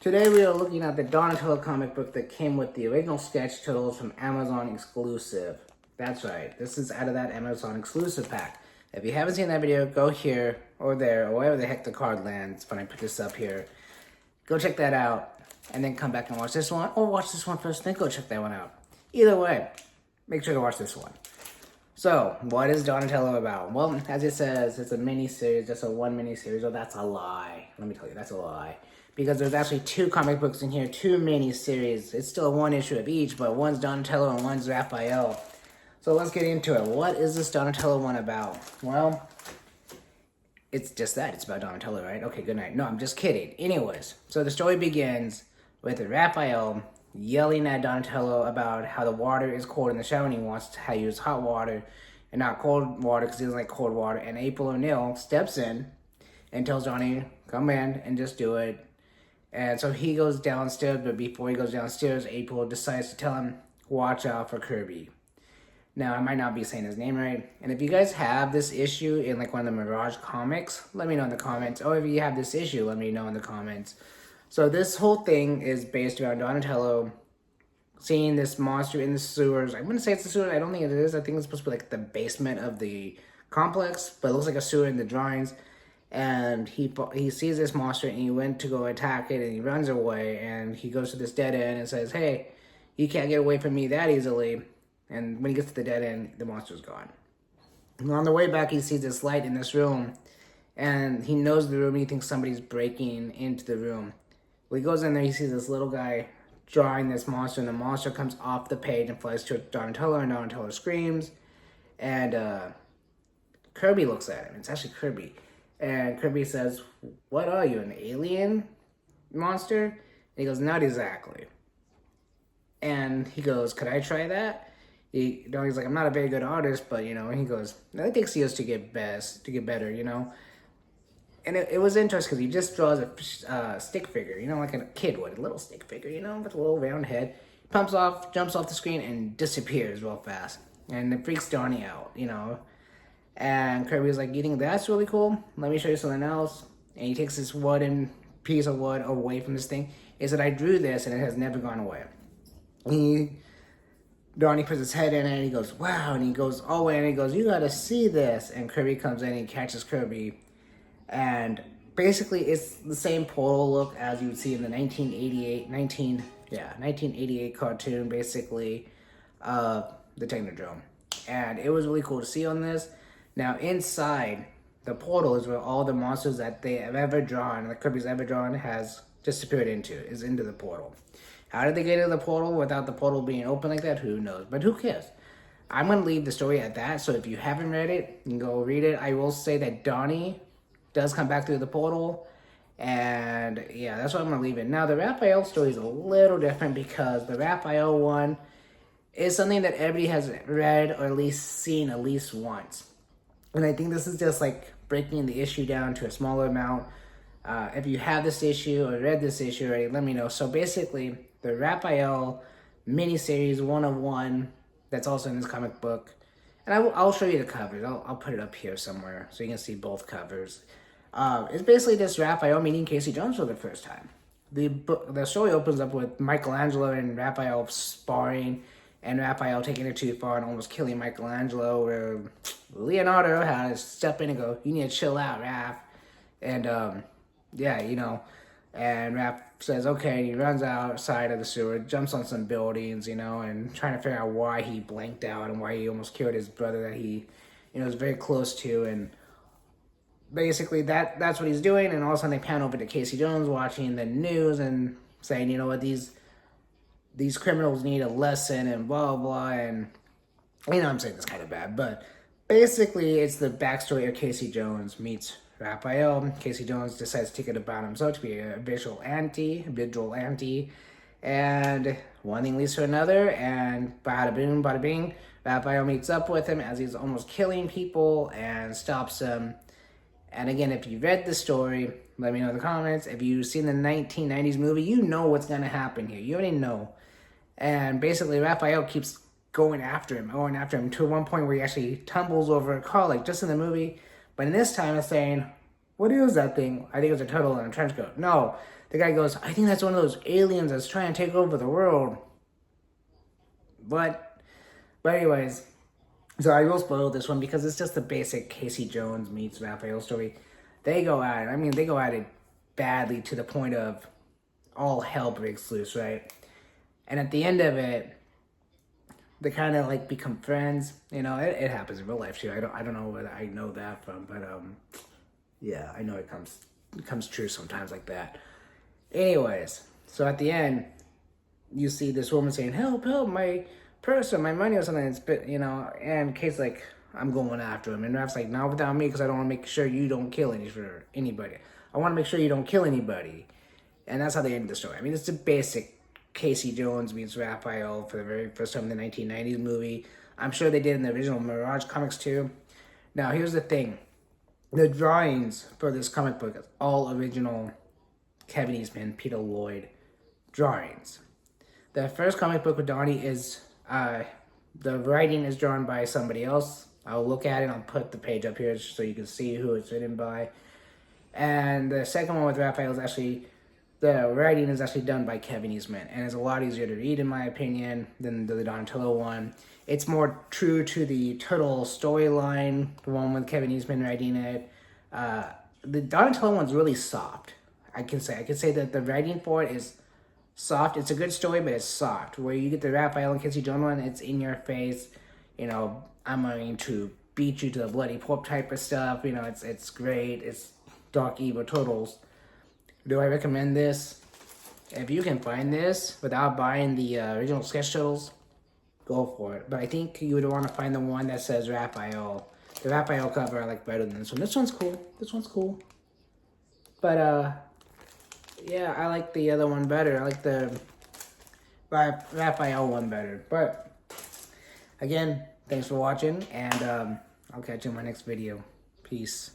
Today we are looking at the Donatello comic book that came with the original sketch totals from Amazon exclusive. That's right, this is out of that Amazon exclusive pack. If you haven't seen that video, go here or there or wherever the heck the card lands when I put this up here. Go check that out and then come back and watch this one, or watch this one first, then go check that one out. Either way, make sure to watch this one. So, what is Donatello about? Well, as it says, it's a mini-series, just a one mini-series. Oh, that's a lie. Let me tell you, that's a lie. Because there's actually two comic books in here, two mini-series. It's still one issue of each, but one's Donatello and one's Raphael. So let's get into it. What is this Donatello one about? Well, it's just that. It's about Donatello, right? Okay, good night. No, I'm just kidding. Anyways, so the story begins with Raphael yelling at Donatello about how the water is cold in the shower and he wants to use hot water and not cold water because he doesn't like cold water. And April O'Neil steps in and tells Johnny, come in and just do it. And so he goes downstairs, but before he goes downstairs, April decides to tell him, watch out for Kirby. Now, I might not be saying his name right. And if you guys have this issue in like one of the Mirage comics, let me know in the comments. Or if you have this issue, let me know in the comments. So this whole thing is based around Donatello seeing this monster in the sewers. I wouldn't say it's the sewers. I don't think it is. I think it's supposed to be like the basement of the complex, but it looks like a sewer in the drawings. And he sees this monster and he went to go attack it and he runs away and he goes to this dead end and says, hey, you can't get away from me that easily. And when he gets to the dead end, the monster's gone. And on the way back, he sees this light in this room and he knows the room and he thinks somebody's breaking into the room. When he goes in there, he sees this little guy drawing this monster, and the monster comes off the page and flies to Donatello, and Donatello screams. And Kirby looks at him. It's actually Kirby. And Kirby says, what are you, an alien monster? And he goes, not exactly. And he goes, could I try that? He's like, I'm not a very good artist, but, you know, and he goes, it takes years to get better, you know? And it was interesting because he just draws a stick figure, you know, like a kid would, a little stick figure, you know, with a little round head. Jumps off the screen, and disappears real fast. And it freaks Donnie out, you know. And Kirby's like, you think that's really cool? Let me show you something else. And he takes this wooden piece of wood away from this thing. He said, I drew this, and it has never gone away. Donnie puts his head in it, and he goes, wow. And he goes all the way, and he goes, you gotta see this. And Kirby comes in, and he catches Kirby. And basically, it's the same portal look as you would see in the 1988 cartoon, basically, the Technodrome. And it was really cool to see on this. Now, inside the portal is where all the monsters that they have ever drawn, that Kirby's ever drawn, has disappeared into the portal. How did they get into the portal without the portal being open like that? Who knows? But who cares? I'm going to leave the story at that, so if you haven't read it, you can go read it. I will say that Donnie does come back through the portal, and yeah, that's what I'm going to leave it. Now, the Raphael story is a little different because the Raphael one is something that everybody has read or at least seen at least once. And I think this is just like breaking the issue down to a smaller amount. If you have this issue or read this issue already, let me know. So basically, the Raphael miniseries 101 that's also in this comic book, and I'll show you the covers. I'll put it up here somewhere so you can see both covers. It's basically this Raphael meeting Casey Jones for the first time. The story opens up with Michelangelo and Raphael sparring, and Raphael taking it too far and almost killing Michelangelo, where Leonardo had to step in and go, you need to chill out, Raph. And, yeah, you know, and Raph says, okay, and he runs outside of the sewer, jumps on some buildings, you know, and trying to figure out why he blanked out and why he almost killed his brother that he, you know, was very close to. And basically that's what he's doing. And all of a sudden they pan over to Casey Jones watching the news and saying, you know what, these criminals need a lesson and blah, blah, and, you know, I'm saying this kind of bad, but basically it's the backstory of Casey Jones meets Raphael. Casey Jones decides to take it upon himself to be a visual anti, and one thing leads to another, and bada boom, bada bing, Raphael meets up with him as he's almost killing people and stops him. And again, if you read the story, let me know in the comments. If you've seen the 1990s movie, you know what's going to happen here. You already know. And basically, Raphael keeps going after him to one point where he actually tumbles over a car, like just in the movie. But in this time, it's saying, what is that thing? I think it was a turtle in a trench coat. No, the guy goes, I think that's one of those aliens that's trying to take over the world. But anyways, so I will spoil this one because it's just the basic Casey Jones meets Raphael story. They go at it. I mean, they go at it badly to the point of all hell breaks loose, right? And at the end of it, they kind of like become friends. You know, it happens in real life too. I don't know where I know that from, but yeah, I know it comes true sometimes like that. Anyways, so at the end, you see this woman saying, "Help, help, my purse or my money or something." It's you know, and Kate's like, "I'm going after him," and Raph's like, "Not without me, because I don't want to make sure you don't kill anybody. I want to make sure you don't kill anybody." And that's how they end the story. I mean, it's a basic Casey Jones meets Raphael for the very first time in the 1990s movie. I'm sure they did in the original Mirage comics too. Now, here's the thing. The drawings for this comic book is all original Kevin Eastman, Peter Lloyd drawings. The first comic book with Donnie is, the writing is drawn by somebody else. I'll look at it, I'll put the page up here so you can see who it's written by. And the second one with Raphael is actually, the writing is actually done by Kevin Eastman, and it's a lot easier to read in my opinion than the Donatello one. It's more true to the Turtle storyline, the one with Kevin Eastman writing it. The Donatello one's really soft. I can say that the writing for it is soft. It's a good story, but it's soft. Where you get the Raphael and Casey Jones one, it's in your face. You know, I'm going to beat you to the bloody pulp type of stuff. You know, it's great. It's dark evil turtles. Do I recommend this? If you can find this without buying the original sketch turtles, go for it. But I think you would want to find the one that says Raphael. The Raphael cover I like better than this one. This one's cool. This one's cool. But yeah, I like the other one better. I like the Raphael one better. But again, thanks for watching, and I'll catch you in my next video. Peace.